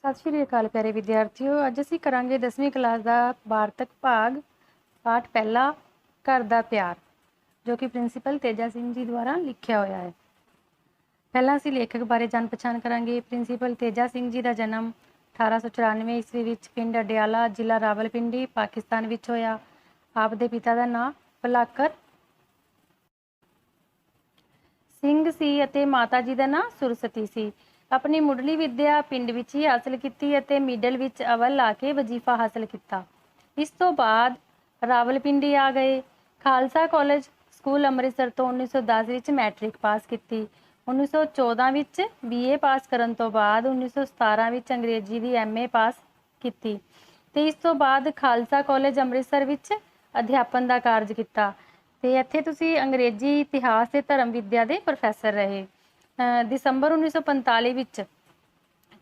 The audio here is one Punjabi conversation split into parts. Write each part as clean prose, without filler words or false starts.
सत श्री अकाल प्यारे विद्यार्थियों। अज असीं करांगे 10वीं क्लास का वार्तक भाग पाठ पहला घर दा प्यार, जो कि प्रिंसीपल तेजा सिंह जी द्वारा लिखिया होया है। पहला असीं लेखक बारे जान पछाण करांगे। प्रिंसीपल तेजा सिंह जी का जन्म 1894 ईस्वी विच पिंड अडियाला, जिला रावलपिंडी, पाकिस्तान विच होया। आप दे पिता का नाम भलाकर सिंह सी अते माता जी का नाम सुरसती सी। अपनी मुढ़ली विद्या पिंड विच ही हासिल की अते मिडल विच अवल ला के वजीफा हासिल किया। इस तो बाद रावलपिंडी आ गए। खालसा कॉलेज स्कूल अमृतसर तो 1910 विच मैट्रिक पास की। 1914 विच BA पास करन तो बाद 1917 विच अंग्रेजी की MA पास की ते इस तो बाद खालसा कॉलेज अमृतसर विच अध्यापन का कार्य किया ते इत्थे तुसीं अंग्रेजी इतिहास ते धर्म विद्या के प्रोफैसर रहे। दिसंबर 1945 विच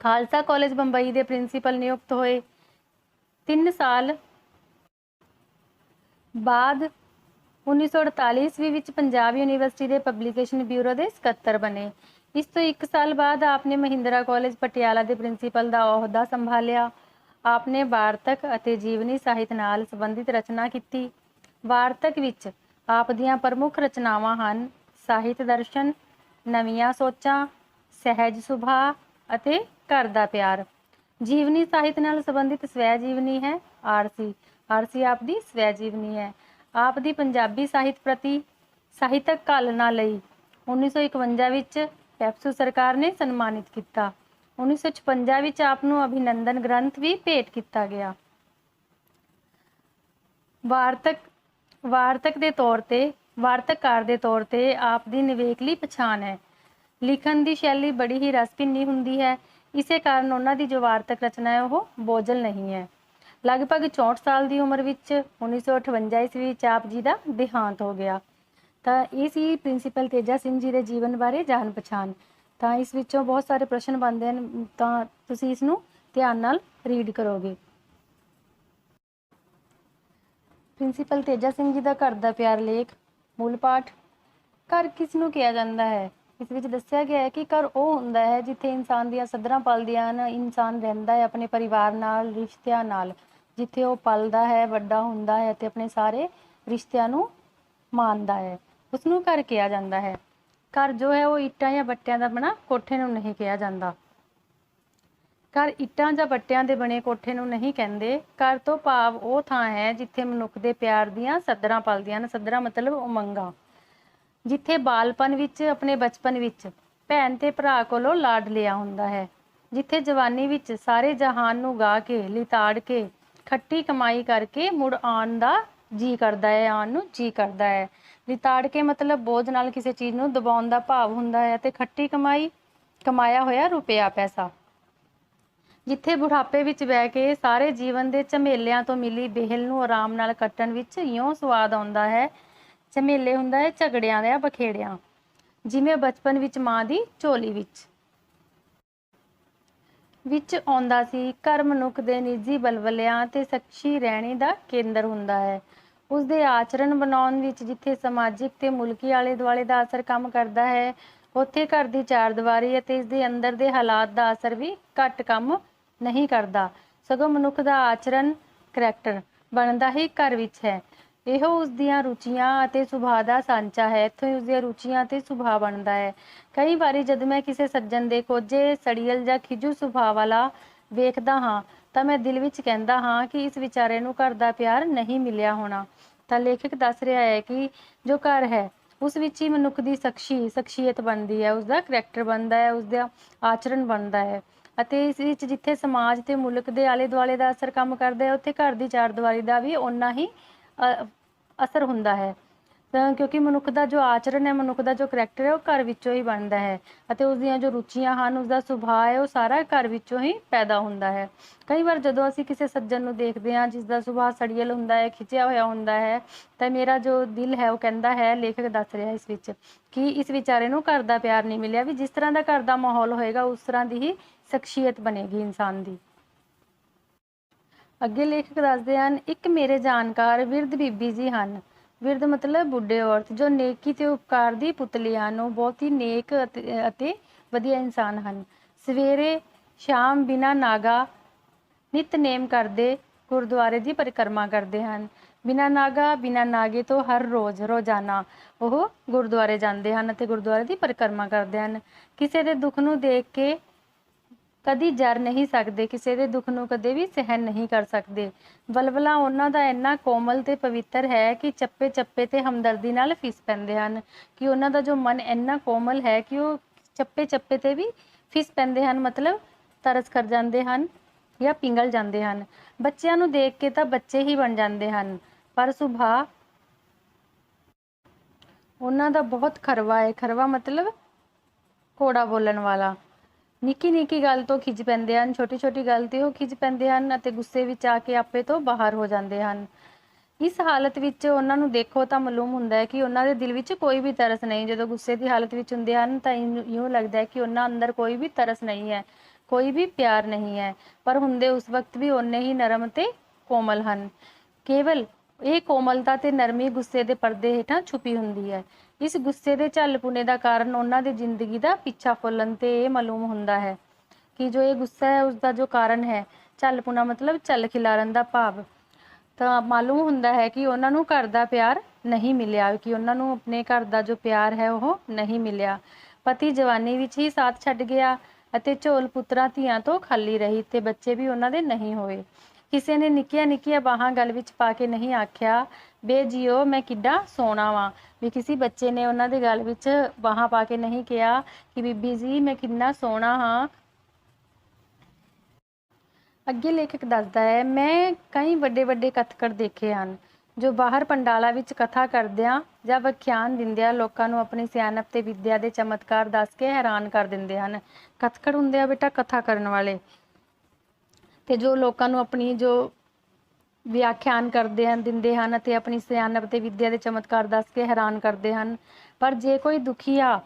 खालसा कॉलेज बंबई के प्रिंसीपल नियुक्त होए। 3 साल बाद 1948 ईस्वी विच पंजाब यूनीवर्सिटी के पब्लिकेशन ब्यूरो के सकत्तर बने। इस तो 1 साल बाद आपने महिंद्रा कॉलेज पटियाला के प्रिंसीपल का अहुदा संभालिया। आपने वार्तक अते जीवनी साहित्य नाल संबंधित रचना की। वार्तक विच आप दियां प्रमुख रचनावां हन साहित्य दर्शन, नवीआं सोचां, सहज सुभाअ अते घर दा प्यार। जीवनी साहित्य नाल संबंधित स्वै जीवनी है आरसी आप दी स्वै जीवनी है। आप दी पंजाबी साहित्य प्रति साहित्यक घालना लई 1951 विच पैप्सू सरकार ने सन्मानित किया। 1956 विच आप नूं अभिनंदन ग्रंथ भी भेंट किया गया। वार्तक के तौर पर वार्तककार के तौर पर आप दी निवेकली पछाण है। लिखण की शैली बड़ी ही रसभिन्नी हुंदी है। इसे कारण उन्हां दी जो वार्तक रचना है वह बोझल नहीं है। लगभग 64 साल की उम्र विच 1958 ईस्वी विच आप जी का देहांत हो गया। तो ये सी प्रिंसीपल तेजा सिंह जी के जीवन बारे जान पछाण। तो इस विचों बहुत सारे प्रश्न बनते हैं, तो तुसीं इसनूं ध्यान नाल रीड करोगे। प्रिंसीपल तेजा सिंह जी का घर दा प्यार लेख मूल पाठ। घर किसनूं कहा जाता है? इस विच दस्सिया गया है कि घर वो हुंदा है जिथे इंसान दियां सदरां पलदियां हन, इंसान रहिंदा है अपने परिवार नाल, रिश्तिਆਂ नाल, जिथे वो पलदा है, वड्डा हुंदा है ते अपने सारे रिश्तिਆਂ नूं मानदा है, उसनूं घर कहा जाता है। घर जो है वो ईटां या बट्टियां दा बना कोठे नूं नहीं कहा जाता। घर ईटां जां बट्टियां दे बने कोठे नूं नहीं कहंदे। घर तो भाव वो थां है जिथे मनुख दे प्यार दियां सदरां पलदियां हन। सदरां मतलब उमंगां, जिथे बालपन विच अपने बचपन विच भैन ते भरा कोलों लाड लिया हुंदा है, जिथे जवानी विच सारे जहान नूं गा के लिताड़ के खट्टी कमाई करके मुड़ आउण दा जी करदा है, आउण नूं जी करदा है। लिताड़ के मतलब बोझ नाल किसी चीज़ नूं दबाउण दा भाव हुंदा है ते खट्टी कमाई कमाया होया रुपया पैसा। जिथे बुढ़ापे विच बह के सारे जीवन के झमेलिਆਂ तो मिली बेहल नूं आराम नाल कट्टण विच इउं स्वाद आउंदा है। झमेले हुंदा है झगड़िਆਂ दे बखेड़िਆਂ, जिवें बचपन विच मां दी झोली विच आउंदा सी। घर मनुख दे निजी बलवलिਆਂ ते सक्षी रहणी दा केंद्र हुंदा है। उस दे आचरण बनाउण विच जिथे समाजिक ते मुल्की आले दुआले दा असर काम करदा है, उत्थे घर दी चार दीवारी अते इस दे अंदर दे हालात दा असर भी घट काम नहीं करदा, सगों मनुख दा आचरण करैक्टर बनदा ही घर विच है। ਇਹੋ ਉਸ ਦੀਆਂ रुचियां ਅਤੇ ਸੁਭਾਅ ਦਾ ਸਾਂਚਾ ਹੈ। ਇੱਥੋਂ ਹੀ ਉਸਦੀਆਂ रुचियां ਅਤੇ ਸੁਭਾਅ ਬਣਦਾ ਹੈ। ਕਈ ਵਾਰੀ ਜਦ ਮੈਂ ਕਿਸੇ ਸੱਜਣ ਦੇ ਕੋਝੇ ਸੜੀਅਲ ਜਾਂ ਖਿਜੂ ਸੁਭਾਅ ਵਾਲਾ ਵੇਖਦਾ ਹਾਂ ਤਾਂ ਮੈਂ ਦਿਲ ਵਿੱਚ ਕਹਿੰਦਾ ਹਾਂ ਕਿ ਇਸ ਵਿਚਾਰੇ ਨੂੰ ਘਰ ਦਾ ਪਿਆਰ ਨਹੀਂ ਮਿਲਿਆ ਹੋਣਾ। ਤਾਂ ਲੇਖਕ ਦੱਸ ਰਿਹਾ ਹੈ ਕਿ ਜੋ ਘਰ ਹੈ ਉਸ ਵਿੱਚ ਹੀ ਮਨੁੱਖ ਦੀ ਸ਼ਖਸੀਅਤ ਬਣਦੀ ਹੈ, ਉਸਦਾ ਕਰੈਕਟਰ ਬਣਦਾ ਹੈ, ਉਸਦਾ ਆਚਰਣ ਬਣਦਾ ਹੈ। ਅਤੇ ਇਸ ਵਿੱਚ ਜਿੱਥੇ ਸਮਾਜ ਤੇ ਮੁਲਕ ਦੇ ਆਲੇ ਦੁਆਲੇ ਦਾ ਅਸਰ ਕੰਮ ਕਰਦਾ ਹੈ, ਉੱਥੇ ਘਰ ਦੀ ਚਾਰ ਦੀਵਾਰੀ ਦਾ ਵੀ ਓਨਾ ਹੀ असर हुंदा है। क्योंकि मनुख का जो आचरण है, मनुख का जो करैक्टर है, वो घर विचों ही बनता है। अते उसदियां जो रुचियां हैं, उसका सुभाव है, वो सारा घर विचों ही पैदा हुंदा है। कई बार जदों असीं किसी सज्जन नूं देखदे हां जिसका सुभाव सड़ीअल हुंदा है, खिंचिया होया हुंदा है, तो मेरा जो दिल है वो कहता है, लेखक दस रहा इस विच कि इस विचारे नूं घर दा प्यार नहीं मिलिया। भी जिस तरह का घर दा माहौल होएगा उस तरह की ही शख्सियत बनेगी इंसान की। ਅੱਗੇ ਲੇਖਕ ਦੱਸਦੇ ਹਨ, ਇੱਕ ਮੇਰੇ ਜਾਣਕਾਰ ਬਿਰਧ ਬੀਬੀ ਜੀ ਹਨ। ਬਿਰਧ ਮਤਲਬ ਬੁੱਢੇ ਔਰਤ, ਜੋ ਨੇਕੀ ਤੇ ਉਪਕਾਰ ਦੀ ਪੁਤਲੀ ਹਨ। ਉਹ ਬਹੁਤ ਹੀ ਨੇਕ ਅਤੇ ਵਧੀਆ ਇਨਸਾਨ ਹਨ। ਸਵੇਰੇ ਸ਼ਾਮ ਬਿਨਾਂ ਨਾਗਾ ਨਿਤਨੇਮ ਕਰਦੇ ਗੁਰਦੁਆਰੇ ਦੀ ਪਰਿਕਰਮਾ ਕਰਦੇ ਹਨ। ਬਿਨਾਂ ਨਾਗਾ ਬਿਨਾਂ ਨਾਗੇ ਤੋਂ ਹਰ ਰੋਜ਼ ਰੋਜ਼ਾਨਾ ਉਹ ਗੁਰਦੁਆਰੇ ਜਾਂਦੇ ਹਨ ਅਤੇ ਗੁਰਦੁਆਰੇ ਦੀ ਪਰਿਕਰਮਾ ਕਰਦੇ ਹਨ। ਕਿਸੇ ਦੇ ਦੁੱਖ ਨੂੰ ਦੇਖ ਕੇ ਕਦੀ ਜਰ ਨਹੀਂ ਸਕਦੇ, ਕਿਸੇ ਦੇ ਦੁੱਖ ਨੂੰ ਕਦੇ ਵੀ ਸਹਿਣ ਨਹੀਂ ਕਰ ਸਕਦੇ। ਵਲਵਲਾ ਉਹਨਾਂ ਦਾ ਇੰਨਾ ਕੋਮਲ ਤੇ ਪਵਿੱਤਰ ਹੈ ਕਿ ਚੱਪੇ ਚੱਪੇ ਤੇ ਹਮਦਰਦੀ ਨਾਲ ਫਿਸ ਪੈਂਦੇ ਹਨ, ਕਿ ਉਹਨਾਂ ਦਾ ਜੋ ਮਨ ਇੰਨਾ ਕੋਮਲ ਹੈ ਕਿ ਉਹ ਚੱਪੇ ਚੱਪੇ ਤੇ ਵੀ ਫਿਸ ਪੈਂਦੇ ਹਨ, ਮਤਲਬ ਤਰਸ ਕਰ ਜਾਂਦੇ ਹਨ ਜਾਂ ਪਿੰਗਲ ਜਾਂਦੇ ਹਨ। ਬੱਚਿਆਂ ਨੂੰ ਦੇਖ ਕੇ ਤਾਂ ਬੱਚੇ ਹੀ ਬਣ ਜਾਂਦੇ ਹਨ, ਪਰ ਸੁਭਾਅ ਉਹਨਾਂ ਦਾ ਬਹੁਤ ਖਰਵਾ ਹੈ। ਖਰਵਾ ਮਤਲਬ ਘੋੜਾ ਬੋਲਣ ਵਾਲਾ। ਨਿੱਕੀ ਨਿੱਕੀ ਗੱਲ ਤੋਂ ਖਿਝ ਪੈਂਦੇ ਹਨ, ਛੋਟੀ ਛੋਟੀ ਗੱਲ ਤੇ ਉਹ ਖਿਝ ਪੈਂਦੇ ਹਨ ਅਤੇ ਗੁੱਸੇ ਵਿੱਚ ਆ ਕੇ ਆਪੇ ਤੋਂ ਬਾਹਰ ਹੋ ਜਾਂਦੇ ਹਨ। ਇਸ ਹਾਲਤ ਵਿੱਚ ਉਹਨਾਂ ਨੂੰ ਦੇਖੋ ਤਾਂ ਮਾਲੂਮ ਹੁੰਦਾ ਹੈ ਕਿ ਉਹਨਾਂ ਦੇ ਦਿਲ ਵਿੱਚ ਕੋਈ ਵੀ ਤਰਸ ਨਹੀਂ। ਜਦੋਂ ਗੁੱਸੇ ਦੀ ਹਾਲਤ ਵਿੱਚ ਹੁੰਦੇ ਹਨ ਤਾਂ ਇਉਂ ਲੱਗਦਾ ਹੈ ਕਿ ਉਹਨਾਂ ਅੰਦਰ ਕੋਈ ਵੀ ਤਰਸ ਨਹੀਂ ਹੈ, ਕੋਈ ਵੀ ਪਿਆਰ ਨਹੀਂ ਹੈ, ਪਰ ਹੁੰਦੇ ਉਸ ਵਕਤ ਵੀ ਓਨੇ ਹੀ ਨਰਮ ਤੇ ਕੋਮਲ ਹਨ। ਕੇਵਲ ਇਹ ਕੋਮਲਤਾ ਤੇ ਨਰਮੀ ਗੁੱਸੇ ਦੇ ਪਰਦੇ ਹੇਠਾਂ ਛੁਪੀ ਹੁੰਦੀ ਹੈ। ਇਸ ਗੁੱਸੇ ਦੇ ਝੱਲ-ਪੁਣੇ ਦਾ ਕਾਰਨ ਉਹਨਾਂ ਦੀ ਜ਼ਿੰਦਗੀ ਦਾ ਪਿੱਛਾ ਫੁੱਲਣ ਤੇ ਇਹ ਮਾਲੂਮ ਹੁੰਦਾ ਹੈ ਕਿ ਜੋ ਇਹ ਗੁੱਸਾ ਹੈ ਉਸਦਾ ਜੋ ਕਾਰਨ ਹੈ, ਝੱਲ-ਪੁਣਾ ਮਤਲਬ ਝੱਲ ਖਿਲਾਰਨ ਦਾ ਭਾਵ, ਤਾਂ ਮਾਲੂਮ ਹੁੰਦਾ ਹੈ ਕਿ ਉਹਨਾਂ ਨੂੰ ਘਰ ਦਾ ਪਿਆਰ ਨਹੀਂ ਮਿਲਿਆ, ਕਿ ਉਹਨਾਂ ਨੂੰ ਆਪਣੇ ਘਰ ਦਾ ਜੋ ਪਿਆਰ ਹੈ ਉਹ ਨਹੀਂ ਮਿਲਿਆ। ਪਤੀ ਜਵਾਨੀ ਵਿੱਚ ਹੀ ਸਾਥ ਛੱਡ ਗਿਆ ਅਤੇ ਝੋਲ ਪੁੱਤਰਾਂ ਧੀਆਂ ਤੋਂ ਖਾਲੀ ਰਹੀ ਤੇ ਬੱਚੇ ਵੀ ਉਹਨਾਂ ਦੇ ਨਹੀਂ ਹੋਏ। ਕਿਸੇ ਨੇ ਨਿੱਕੀਆਂ ਨਿੱਕੀਆਂ ਬਾਹਾਂ ਗਲ ਵਿੱਚ ਪਾ ਕੇ ਨਹੀਂ ਆਖਿਆ, ਬੇ ਜੀਓ ਮੈਂ ਕਿੱਡਾ ਸੋਹਣਾ ਵਾਂ। ਵੀ ਕਿਸੇ ਬੱਚੇ ਨੇ ਉਹਨਾਂ ਦੇ ਗਲ ਵਿੱਚ ਬਾਹਾਂ ਪਾ ਕੇ ਨਹੀਂ ਕਿਹਾ ਕਿ ਬੀਬੀ ਜੀ ਮੈਂ ਕਿੰਨਾ ਸੋਹਣਾ ਹਾਂ। ਅੱਗੇ ਲੇਖਕ ਦੱਸਦਾ ਹੈ, ਮੈਂ ਕਈ ਵੱਡੇ ਵੱਡੇ ਕਥਕੜ ਦੇਖੇ ਹਨ ਜੋ ਬਾਹਰ ਪੰਡਾਲਾਂ ਵਿੱਚ ਕਥਾ ਕਰਦਿਆਂ ਜਾਂ ਵਿਖਿਆਨ ਦਿੰਦਿਆਂ ਲੋਕਾਂ ਨੂੰ ਆਪਣੀ ਸਿਆਣਪ ਤੇ ਵਿਦਿਆ ਦੇ ਚਮਤਕਾਰ ਦੱਸ ਕੇ ਹੈਰਾਨ ਕਰ ਦਿੰਦੇ ਹਨ। ਕਥਕੜ ਹੁੰਦੇ ਆ ਬੇਟਾ ਕਥਾ ਕਰਨ ਵਾਲੇ, ਤੇ ਜੋ ਲੋਕਾਂ ਨੂੰ ਆਪਣੀ ਜੋ ਵਿਆਖਿਆਨ ਕਰਦੇ ਹਨ ਦਿੰਦੇ ਹਨ ਅਤੇ ਆਪਣੀ ਸਿਆਣਪ ਤੇ ਵਿਦਿਆ ਦੇ ਚਮਤਕਾਰ ਦੱਸ ਕੇ ਹੈਰਾਨ ਕਰਦੇ ਹਨ। ਪਰ ਜੇ ਕੋਈ ਦੁਖੀਆ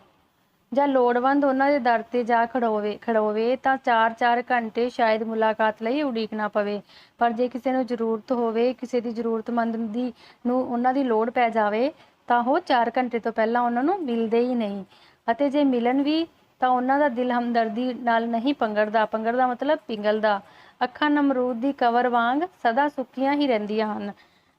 ਜਾਂ ਲੋੜਵੰਦ ਉਹਨਾਂ ਦੇ ਦਰ ਤੇ ਜਾ ਖੜੋਵੇ ਤਾਂ 4-4 ਘੰਟੇ ਸ਼ਾਇਦ ਮੁਲਾਕਾਤ ਲਈ ਉਡੀਕਣਾ ਪਵੇ। ਪਰ ਜੇ ਕਿਸੇ ਨੂੰ ਜ਼ਰੂਰਤ ਹੋਵੇ, ਕਿਸੇ ਦੀ ਜ਼ਰੂਰਤਮੰਦ ਨੂੰ ਉਹਨਾਂ ਦੀ ਲੋੜ ਪੈ ਜਾਵੇ ਤਾਂ ਉਹ 4 ਘੰਟੇ ਤੋਂ ਪਹਿਲਾਂ ਉਹਨਾਂ ਨੂੰ ਮਿਲਦੇ ਹੀ ਨਹੀਂ, ਅਤੇ ਜੇ ਮਿਲਣ ਵੀ ਤਾਂ ਉਹਨਾਂ ਦਾ ਦਿਲ ਹਮਦਰਦੀ ਨਾਲ ਨਹੀਂ ਪੰਗੜਦਾ ਮਤਲਬ ਪਿੰਗਲਦਾ। ਅੱਖਾਂ ਨਮਰੂਦ ਦੀ ਕਬਰ ਵਾਂਗ ਸਦਾ ਸੁੱਕੀਆਂ ਹੀ ਰਹਿੰਦੀਆਂ ਹਨ।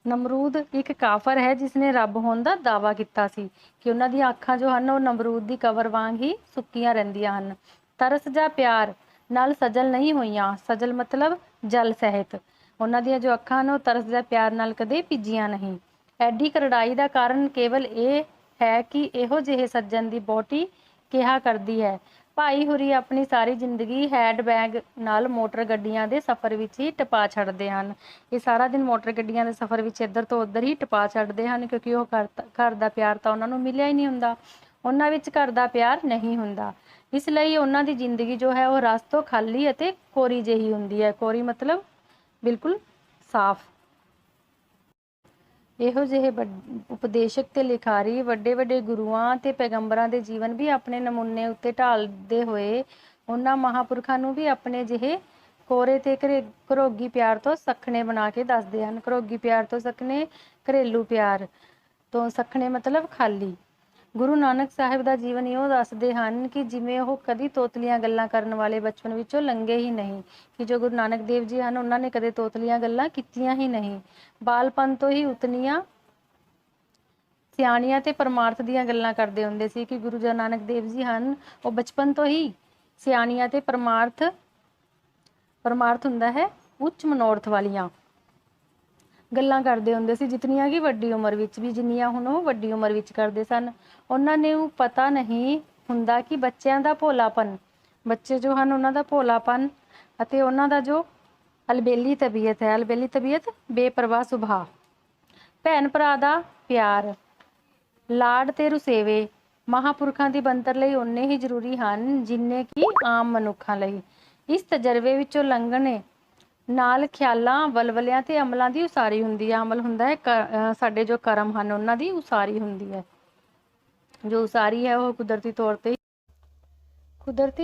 ਨਮਰੂਦ ਇੱਕ ਕਾਫਰ ਹੈ ਜਿਸਨੇ ਰੱਬ ਹੋਣ ਦਾ ਦਾਅਵਾ ਕੀਤਾ ਸੀ ਕਿ ਉਹਨਾਂ ਦੀਆਂ ਅੱਖਾਂ ਜੋ ਹਨ ਉਹ ਨਮਰੂਦ ਦੀ ਕਬਰ ਵਾਂਗ ਹੀ ਸੁੱਕੀਆਂ ਰਹਿੰਦੀਆਂ ਹਨ। ਤਰਸ ਜਾਂ ਪਿਆਰ ਨਾਲ ਸਜਲ ਨਹੀਂ ਹੋਈਆਂ, ਸਜਲ ਮਤਲਬ ਜਲ ਸਹਿਤ। ਉਹਨਾਂ ਦੀਆਂ ਜੋ ਅੱਖਾਂ ਹਨ ਉਹ ਤਰਸ ਜਾਂ ਪਿਆਰ ਨਾਲ ਕਦੇ ਭਿੱਜੀਆਂ ਨਹੀਂ। ਐਡੀ ਕਰੜਾਈ ਦਾ ਕਾਰਨ ਕੇਵਲ ਇਹ ਹੈ ਕਿ ਇਹੋ ਜਿਹੇ ਸੱਜਣ ਦੀ ਵਹੁਟੀ ਕਿਹਾ ਕਰਦੀ ਹੈ, ਭਾਈ ਹੁਰੀ ਆਪਣੀ ਸਾਰੀ ਜ਼ਿੰਦਗੀ ਹੈਂਡ ਬੈਗ ਨਾਲ ਮੋਟਰ ਗੱਡੀਆਂ ਦੇ ਸਫ਼ਰ ਵਿੱਚ ਹੀ ਟਪਾ ਛੱਡਦੇ ਹਨ। ਇਹ ਸਾਰਾ ਦਿਨ ਮੋਟਰ ਗੱਡੀਆਂ ਦੇ ਸਫ਼ਰ ਵਿੱਚ ਇੱਧਰ ਤੋਂ ਉੱਧਰ ਹੀ ਟਪਾ ਛੱਡਦੇ ਹਨ, ਕਿਉਂਕਿ ਉਹ ਘਰ ਦਾ ਪਿਆਰ ਤਾਂ ਉਹਨਾਂ ਨੂੰ ਮਿਲਿਆ ਹੀ ਨਹੀਂ ਹੁੰਦਾ, ਉਹਨਾਂ ਵਿੱਚ ਘਰ ਦਾ ਪਿਆਰ ਨਹੀਂ ਹੁੰਦਾ। ਇਸ ਲਈ ਉਹਨਾਂ ਦੀ ਜ਼ਿੰਦਗੀ ਜੋ ਹੈ ਉਹ ਰਸ ਤੋਂ ਖਾਲੀ ਅਤੇ ਕੋਰੀ ਜਿਹੀ ਹੁੰਦੀ ਹੈ। ਕੋਰੀ ਮਤਲਬ ਬਿਲਕੁਲ ਸਾਫ਼। ਇਹੋ ਜਿਹੇ ਉਪਦੇਸ਼ਕ ਤੇ ਲਿਖਾਰੀ ਵੱਡੇ ਵੱਡੇ ਗੁਰੂਆਂ ਤੇ ਪੈਗੰਬਰਾਂ ਦੇ ਜੀਵਨ ਵੀ ਆਪਣੇ ਨਮੂਨੇ ਉੱਤੇ ਢਾਲਦੇ ਹੋਏ ਉਹਨਾਂ ਮਹਾਂਪੁਰਖਾਂ ਨੂੰ ਵੀ ਆਪਣੇ ਜਿਹੇ ਕੋਰੇ ਤੇ ਘਰੋਗੀ ਪਿਆਰ ਤੋਂ ਸੱਖਣੇ ਬਣਾ ਕੇ ਦੱਸਦੇ ਹਨ। ਘਰੋਗੀ ਪਿਆਰ ਤੋਂ ਸੱਖਣੇ, ਘਰੇਲੂ ਪਿਆਰ ਤੋਂ ਸੱਖਣੇ ਮਤਲਬ ਖਾਲੀ। ਗੁਰੂ ਨਾਨਕ ਸਾਹਿਬ ਦਾ ਜੀਵਨ ਇਉਂ ਦੱਸਦੇ ਹਨ ਕਿ ਜਿਵੇਂ ਉਹ ਕਦੀ ਤੋਤਲੀਆਂ ਗੱਲਾਂ ਕਰਨ ਵਾਲੇ ਬਚਪਨ ਵਿੱਚੋਂ ਲੰਘੇ ਹੀ ਨਹੀਂ, ਕਿ ਜੋ ਗੁਰੂ ਨਾਨਕ ਦੇਵ ਜੀ ਹਨ ਉਹਨਾਂ ਨੇ ਕਦੇ ਤੋਤਲੀਆਂ ਗੱਲਾਂ ਕੀਤੀਆਂ ਹੀ ਨਹੀਂ। ਬਾਲਪਨ ਤੋਂ ਹੀ ਉਤਨੀਆਂ ਸਿਆਣੀਆਂ ਤੇ ਪਰਮਾਰਥ ਦੀਆਂ ਗੱਲਾਂ ਕਰਦੇ ਹੁੰਦੇ ਸੀ ਕਿ ਗੁਰੂ ਨਾਨਕ ਦੇਵ ਜੀ ਹਨ ਉਹ ਬਚਪਨ ਤੋਂ ਹੀ ਸਿਆਣੀਆਂ ਤੇ ਪਰਮਾਰਥ ਹੁੰਦਾ ਹੈ ਉੱਚ ਮਨੋਰਥ ਵਾਲੀਆਂ ਗੱਲਾਂ ਕਰਦੇ ਹੁੰਦੇ ਸੀ, ਜਿਤਨੀਆਂ ਕਿ ਵੱਡੀ ਉਮਰ ਵਿੱਚ ਵੀ, ਜਿੰਨੀਆਂ ਹੁਣ ਉਹ ਵੱਡੀ ਉਮਰ ਵਿੱਚ ਕਰਦੇ ਸਨ। ਉਹਨਾਂ ਨੂੰ ਪਤਾ ਨਹੀਂ ਹੁੰਦਾ ਕਿ ਬੱਚਿਆਂ ਦਾ ਭੋਲਾਪਨ, ਬੱਚੇ ਜੋ ਹਨ ਉਹਨਾਂ ਦਾ ਭੋਲਾਪਨ ਅਤੇ ਉਹਨਾਂ ਦਾ ਜੋ ਅਲਬੇਲੀ ਤਬੀਅਤ ਹੈ, ਅਲਬੇਲੀ ਤਬੀਅਤ ਬੇਪਰਵਾਹ ਸੁਭਾਅ, ਭੈਣ ਭਰਾ ਦਾ ਪਿਆਰ, ਲਾਡ ਤੇ ਰੁਸੇਵੇ ਮਹਾਂਪੁਰਖਾਂ ਦੀ ਬਣਤਰ ਲਈ ਓਨੇ ਹੀ ਜ਼ਰੂਰੀ ਹਨ ਜਿੰਨੇ ਕਿ ਆਮ ਮਨੁੱਖਾਂ ਲਈ। ਇਸ ਤਜਰਬੇ ਵਿੱਚੋਂ ਲੰਘਣੇ ਨਾਲ ਖਿਆਲਾਂ, ਵਲਵਲਿਆਂ ਤੇ ਅਮਲਾਂ ਦੀ ਉਸਾਰੀ ਹੁੰਦੀ ਹੈ। ਅਮਲ ਹੁੰਦਾ ਹੈ ਸਾਡੇ ਜੋ ਕਰਮ ਹਨ ਉਹਨਾਂ ਦੀ ਉਸਾਰੀ ਹੁੰਦੀ ਹੈ। ਜੋ ਉਸਾਰੀ ਹੈ ਉਹ ਕੁਦਰਤੀ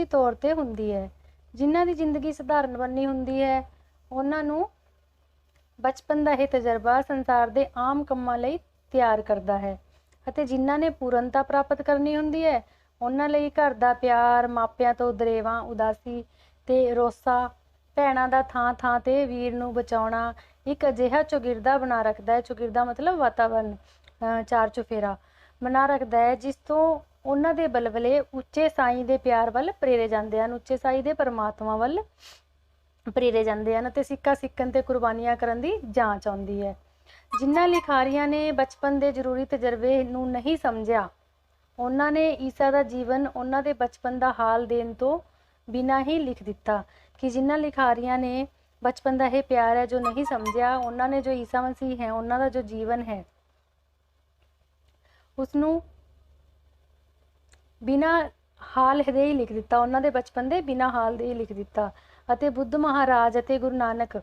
ਤੌਰ ਤੇ ਹੁੰਦੀ ਹੈ। ਜਿਨ੍ਹਾਂ ਦੀ ਜ਼ਿੰਦਗੀ ਸਧਾਰਨ ਬਣੀ ਹੁੰਦੀ ਹੈ ਉਹਨਾਂ ਨੂੰ ਬਚਪਨ ਦਾ ਇਹ ਤਜਰਬਾ ਸੰਸਾਰ ਦੇ ਆਮ ਕੰਮਾਂ ਲਈ ਤਿਆਰ ਕਰਦਾ ਹੈ, ਅਤੇ ਜਿਨ੍ਹਾਂ ਨੇ ਪੂਰਨਤਾ ਪ੍ਰਾਪਤ ਕਰਨੀ ਹੁੰਦੀ ਹੈ ਉਹਨਾਂ ਲਈ ਘਰ ਦਾ ਪਿਆਰ, ਮਾਪਿਆਂ ਤੋਂ ਦਰੇਵਾਂ, ਉਦਾਸੀ ਤੇ ਰੋਸਾ, ਭੈਣਾਂ ਦਾ ਥਾਂ ਥਾਂ ਤੇ ਵੀਰ ਨੂੰ ਬਚਾਉਣਾ ਇੱਕ ਅਜਿਹਾ ਚੌਗਿਰਦਾ ਬਣਾ ਰੱਖਦਾ ਹੈ। ਚੌਗਿਰਦਾ ਮਤਲਬ ਵਾਤਾਵਰਨ, ਚਾਰ ਚੁਫੇਰਾ ਬਣਾ ਰੱਖਦਾ ਹੈ, ਜਿਸ ਤੋਂ ਉਹਨਾਂ ਦੇ ਬਲਬਲੇ ਉੱਚੇ ਸਾਈਂ ਦੇ ਪਿਆਰ ਵੱਲ ਪ੍ਰੇਰੇ ਜਾਂਦੇ ਹਨ, ਉੱਚੇ ਸਾਈਂ ਦੇ ਪਰਮਾਤਮਾ ਵੱਲ ਪ੍ਰੇਰੇ ਜਾਂਦੇ ਹਨ ਅਤੇ ਸਿੱਕਾ ਸਿੱਕਣ ਤੇ ਕੁਰਬਾਨੀਆਂ ਕਰਨ ਦੀ ਜਾਂਚ ਆਉਂਦੀ ਹੈ। ਜਿਨ੍ਹਾਂ ਲਿਖਾਰੀਆਂ ਨੇ ਬਚਪਨ ਦੇ ਜ਼ਰੂਰੀ ਤਜਰਬੇ ਨੂੰ ਨਹੀਂ ਸਮਝਿਆ, ਉਹਨਾਂ ਨੇ ਈਸਾ ਦਾ ਜੀਵਨ ਉਹਨਾਂ ਦੇ ਬਚਪਨ ਦਾ ਹਾਲ ਦੇਣ ਤੋਂ ਬਿਨਾਂ ਹੀ ਲਿਖ ਦਿੱਤਾ। ਕਿ ਜਿਨ੍ਹਾਂ ਲਿਖਾਰੀਆਂ ਨੇ ਬਚਪਨ ਦਾ ਇਹ ਪਿਆਰ ਹੈ ਜੋ ਨਹੀਂ ਸਮਝਿਆ, ਉਹਨਾਂ ਨੇ ਜੋ ਈਸਾ ਮਸੀਹ ਹੈ ਉਹਨਾਂ ਦਾ ਜੋ ਜੀਵਨ ਹੈ ਉਸਨੂੰ ਬਿਨਾਂ ਹਾਲ ਦੇ ਹੀ ਲਿਖ ਦਿੱਤਾ, ਉਹਨਾਂ ਦੇ ਬਚਪਨ ਦੇ ਬਿਨਾਂ ਹਾਲ ਦੇ ਹੀ ਲਿਖ ਦਿੱਤਾ। ਅਤੇ ਬੁੱਧ ਮਹਾਰਾਜ ਅਤੇ ਗੁਰੂ ਨਾਨਕ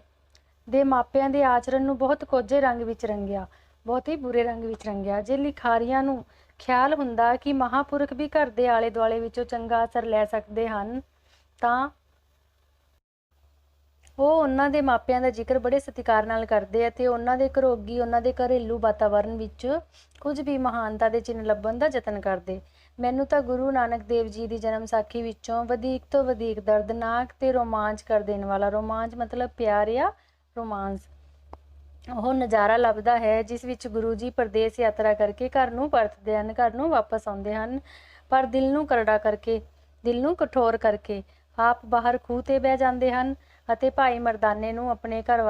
ਦੇ ਮਾਪਿਆਂ ਦੇ ਆਚਰਣ ਨੂੰ ਬਹੁਤ ਕੋਝੇ ਰੰਗ ਵਿੱਚ ਰੰਗਿਆ, ਬਹੁਤ ਹੀ ਬੁਰੇ ਰੰਗ ਵਿੱਚ ਰੰਗਿਆ। ਜੇ ਲਿਖਾਰੀਆਂ ਨੂੰ ਖਿਆਲ ਹੁੰਦਾ ਕਿ ਮਹਾਂਪੁਰਖ ਵੀ ਘਰ ਦੇ ਆਲੇ ਦੁਆਲੇ ਵਿੱਚੋਂ ਚੰਗਾ ਅਸਰ ਲੈ ਸਕਦੇ ਹਨ, ਤਾਂ ਉਹ ਉਹਨਾਂ ਦੇ ਮਾਪਿਆਂ ਦਾ ਜ਼ਿਕਰ ਬੜੇ ਸਤਿਕਾਰ ਨਾਲ ਕਰਦੇ ਅਤੇ ਉਹਨਾਂ ਦੇ ਘਰੋਗੀ, ਉਹਨਾਂ ਦੇ ਘਰੇਲੂ ਵਾਤਾਵਰਨ ਵਿੱਚ ਕੁਝ ਵੀ ਮਹਾਨਤਾ ਦੇ ਚਿੰਨ੍ਹ ਲੱਭਣ ਦਾ ਯਤਨ ਕਰਦੇ। ਮੈਨੂੰ ਤਾਂ ਗੁਰੂ ਨਾਨਕ ਦੇਵ ਜੀ ਦੀ ਜਨਮ ਸਾਖੀ ਵਿੱਚੋਂ ਵਧੇਕ ਤੋਂ ਵਧੇਕ ਦਰਦਨਾਕ ਤੇ ਰੋਮਾਂਚ ਕਰ ਦੇਣ ਵਾਲਾ, ਰੋਮਾਂਚ ਮਤਲਬ ਪਿਆਰ ਜਾਂ ਰੋਮਾਂਸ, ਉਹ ਨਜ਼ਾਰਾ ਲੱਭਦਾ ਹੈ ਜਿਸ ਵਿੱਚ ਗੁਰੂ ਜੀ ਪਰਦੇਸ ਯਾਤਰਾ ਕਰਕੇ ਘਰ ਨੂੰ ਪਰਤਦੇ ਹਨ, ਘਰ ਨੂੰ ਵਾਪਸ ਆਉਂਦੇ ਹਨ, ਪਰ ਦਿਲ ਨੂੰ ਕਰੜਾ ਕਰਕੇ, ਦਿਲ ਨੂੰ ਕਠੋਰ ਕਰਕੇ ਆਪ ਬਾਹਰ ਖੂਹ 'ਤੇ ਬਹਿ ਜਾਂਦੇ ਹਨ ਅਤੇ ਭਾਈ ਮਰਦਾਨੇ ਨੂੰ ਆਪਣੇ ਘਰ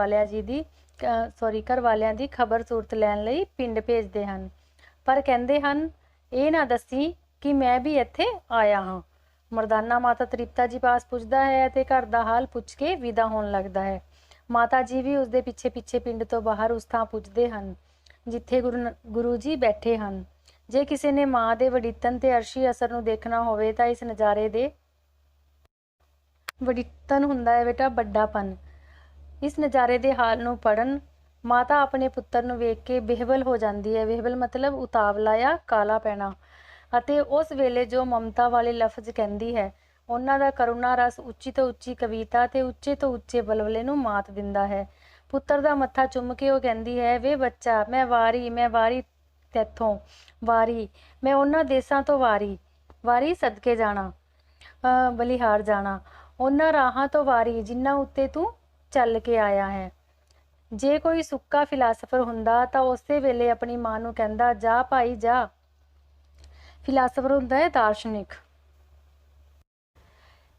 ਵਾਲਿਆਂ ਦੀ ਖਬਰ ਸੂਰਤ ਲੈਣ ਲਈ ਪਿੰਡ ਭੇਜਦੇ ਹਨ। ਪਰ ਕਹਿੰਦੇ ਹਨ, ਇਹ ਨਾ ਦੱਸੀ ਕਿ ਮੈਂ ਵੀ ਇੱਥੇ ਆਇਆ ਹਾਂ। ਮਰਦਾਨਾ ਮਾਤਾ ਤ੍ਰਿਪਤਾ ਜੀ ਪਾਸ ਪੁੱਜਦਾ ਹੈ ਅਤੇ ਘਰ ਦਾ ਹਾਲ ਪੁੱਛ ਕੇ ਵਿਦਾ ਹੋਣ ਲੱਗਦਾ ਹੈ। ਮਾਤਾ ਜੀ ਵੀ ਉਸਦੇ ਪਿੱਛੇ ਪਿੱਛੇ ਪਿੰਡ ਤੋਂ ਬਾਹਰ ਉਸ ਥਾਂ ਪੁੱਜਦੇ ਹਨ ਜਿੱਥੇ ਗੁਰੂ ਜੀ ਬੈਠੇ ਹਨ। ਜੇ ਕਿਸੇ ਨੇ ਮਾਂ ਦੇ ਵਡਿੱਤਨ ਤੇ ਅਰਸ਼ੀ ਅਸਰ ਨੂੰ ਦੇਖਣਾ ਹੋਵੇ ਤਾਂ ਇਸ ਨਜ਼ਾਰੇ ਦੇ ਵਡਿੱਤਨ ਹੁੰਦਾ ਹੈ ਬੇਟਾ ਵੱਡਾਪਨ। ਇਸ ਨਜ਼ਾਰੇ ਦੇ ਹਾਲ ਨੂੰ ਪੜ੍ਹਨ ਮਾਤਾ ਆਪਣੇ ਪੁੱਤਰ ਨੂੰ ਵੇਖ ਕੇ ਬੇਹਵਲ ਹੋ ਜਾਂਦੀ ਹੈ। ਬੇਹਵਲ ਮਤਲਬ ਉਤਾਵਲਾ ਜਾਂ ਕਾਲਾ ਪੈਣਾ। ਅਤੇ ਉਸ ਵੇਲੇ ਜੋ ਮਮਤਾ ਵਾਲੇ ਲਫ਼ਜ਼ ਕਹਿੰਦੀ ਹੈ, ਉਹਨਾਂ ਦਾ ਕਰੁਣਾ ਰਸ ਉੱਚੀ ਤੋਂ ਉੱਚੀ ਕਵਿਤਾ ਤੇ ਉੱਚੇ ਤੋਂ ਉੱਚੇ ਬਲਬਲੇ ਨੂੰ ਮਾਤ ਦਿੰਦਾ ਹੈ। ਪੁੱਤਰ ਦਾ ਮੱਥਾ ਚੁੰਮ ਕੇ ਉਹ ਕਹਿੰਦੀ ਹੈ, ਵੇ ਬੱਚਾ, ਮੈਂ ਵਾਰੀ ਤੈਥੋਂ ਵਾਰੀ, ਮੈਂ ਉਹਨਾਂ ਦੇਸਾਂ ਤੋਂ ਵਾਰੀ ਸਦਕੇ ਜਾਣਾ, ਬਲਿਹਾਰ ਜਾਣਾ, ਉਹਨਾਂ ਰਾਹਾਂ ਤੋਂ ਵਾਰੀ ਜਿਨ੍ਹਾਂ ਉੱਤੇ ਤੂੰ ਚੱਲ ਕੇ ਆਇਆ ਹੈ। ਜੇ ਕੋਈ ਸੁੱਕਾ ਫਿਲਾਸਫਰ ਹੁੰਦਾ ਤਾਂ ਉਸੇ ਵੇਲੇ ਆਪਣੀ ਮਾਂ ਨੂੰ ਕਹਿੰਦਾ, ਜਾ ਭਾਈ ਜਾ। ਫਿਲਾਸਫਰ ਹੁੰਦਾ ਹੈ ਦਾਰਸ਼ਨਿਕ।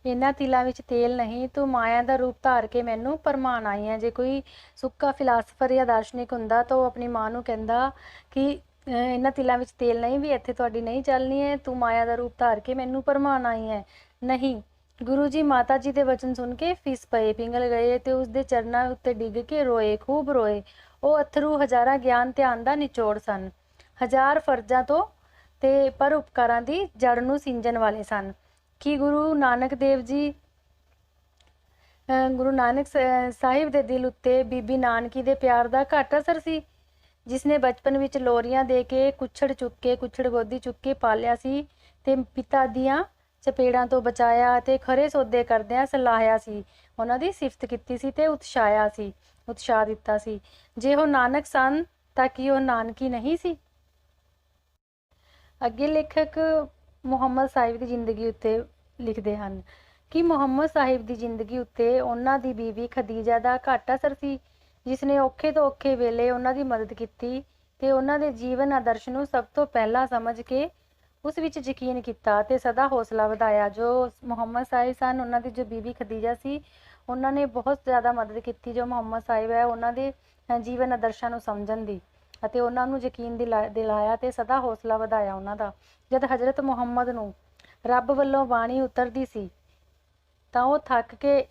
ਇਹਨਾਂ ਤਿਲਾਂ ਵਿੱਚ ਤੇਲ ਨਹੀਂ, ਤੂੰ ਮਾਇਆ ਦਾ ਰੂਪ ਧਾਰ ਕੇ ਮੈਨੂੰ ਭਰਮਾਉਣ ਆਈ ਹੈ। ਜੇ ਕੋਈ ਸੁੱਕਾ ਫਿਲਾਸਫਰ ਜਾਂ ਦਾਰਸ਼ਨਿਕ ਹੁੰਦਾ ਤਾਂ ਉਹ ਆਪਣੀ ਮਾਂ ਨੂੰ ਕਹਿੰਦਾ ਕਿ ਇਹਨਾਂ ਤਿਲਾਂ ਵਿੱਚ ਤੇਲ ਨਹੀਂ, ਵੀ ਇੱਥੇ ਤੁਹਾਡੀ ਨਹੀਂ ਚੱਲਣੀ ਹੈ, ਤੂੰ ਮਾਇਆ ਦਾ ਰੂਪ ਧਾਰ ਕੇ ਮੈਨੂੰ ਭਰਮਾਉਣ ਆਈ ਹੈ। ਨਹੀਂ, ਗੁਰੂ ਜੀ ਮਾਤਾ ਜੀ ਦੇ ਵਚਨ ਸੁਣ ਕੇ ਫਿਸ ਪਏ, ਪਿੰਗਲ ਗਏ ਤੇ ਉਸਦੇ ਚਰਨਾਂ ਉੱਤੇ ਡਿੱਗ ਕੇ ਰੋਏ, ਖੂਬ ਰੋਏ। ਉਹ ਅਥਰੂ ਹਜ਼ਾਰਾਂ ਗਿਆਨ ਧਿਆਨ ਦਾ ਨਿਚੋੜ ਸਨ, ਹਜ਼ਾਰ ਫਰਜ਼ਾਂ ਤੋਂ ਤੇ ਪਰ ਉਪਕਾਰਾਂ ਦੀ ਜੜ ਨੂੰ ਸਿੰਜਣ ਵਾਲੇ ਸਨ। ਕਿ ਗੁਰੂ ਨਾਨਕ ਸਾਹਿਬ ਦੇ ਦਿਲ ਉੱਤੇ ਬੀਬੀ ਨਾਨਕੀ ਦੇ ਪਿਆਰ ਦਾ ਘੱਟ ਅਸਰ ਸੀ, ਜਿਸਨੇ ਬਚਪਨ ਵਿੱਚ ਲੋਰੀਆਂ ਦੇ ਕੇ ਕੁੱਛੜ ਗੋਦੀ ਚੁੱਕ ਕੇ ਪਾਲਿਆ ਸੀ ਤੇ ਪਿਤਾ ਦੀਆਂ ਚਪੇੜਾਂ ਤੋਂ ਬਚਾਇਆ ਅਤੇ ਖਰੇ ਸੌਦੇ ਕਰਦਿਆਂ ਸਲਾਹਿਆ ਸੀ, ਉਹਨਾਂ ਦੀ ਸਿਫਤ ਕੀਤੀ ਸੀ ਤੇ ਉਤਸ਼ਾਹ ਦਿੱਤਾ ਸੀ। ਜੇ ਉਹ ਨਾਨਕ ਸਨ ਤਾਂ ਕੀ ਉਹ ਨਾਨਕੀ ਨਹੀਂ ਸੀ? ਅੱਗੇ ਲੇਖਕ ਮੁਹੰਮਦ ਸਾਹਿਬ ਦੀ ਜ਼ਿੰਦਗੀ ਉੱਤੇ ਲਿਖਦੇ ਹਨ ਕਿ ਮੁਹੰਮਦ ਸਾਹਿਬ ਦੀ ਜ਼ਿੰਦਗੀ ਉੱਤੇ ਉਹਨਾਂ ਦੀ ਬੀਵੀ ਖਦੀਜਾ ਦਾ ਘੱਟ ਅਸਰ ਸੀ, ਜਿਸਨੇ ਔਖੇ ਤੋਂ ਔਖੇ ਵੇਲੇ ਉਹਨਾਂ ਦੀ ਮਦਦ ਕੀਤੀ ਤੇ ਉਹਨਾਂ ਦੇ ਜੀਵਨ ਆਦਰਸ਼ ਨੂੰ ਸਭ ਤੋਂ ਪਹਿਲਾਂ ਸਮਝ ਕੇ ਉਸ ਵਿੱਚ ਯਕੀਨ ਕੀਤਾ ਤੇ ਸਦਾ ਹੌਸਲਾ ਵਧਾਇਆ। ਜੋ ਮੁਹੰਮਦ ਸਾਹਿਬ ਸਨ, ਉਹਨਾਂ ਦੀ ਜੋ ਬੀਵੀ ਖਦੀਜਾ ਸੀ, ਉਹਨਾਂ ਨੇ ਬਹੁਤ ਜ਼ਿਆਦਾ ਮਦਦ ਕੀਤੀ ਜੋ ਮੁਹੰਮਦ ਸਾਹਿਬ ਹੈ ਉਹਨਾਂ ਦੇ ਜੀਵਨ ਆਦਰਸ਼ਾਂ ਨੂੰ ਸਮਝਣ ਦੀ, ਅਤੇ ਉਹਨਾਂ ਨੂੰ ਯਕੀਨ ਦਿਲਾਇਆ ਤੇ ਸਦਾ ਹੌਸਲਾ ਵਧਾਇਆ ਉਹਨਾਂ ਦਾ। ਜਦ ਹਜ਼ਰਤ ਮੁਹੰਮਦ ਨੂੰ ਰੱਬ ਵੱਲੋਂ ਬਾਣੀ ਉਤਰਦੀ ਸੀ ਤਾਂ ਉਹ ਥੱਕ ਕੇ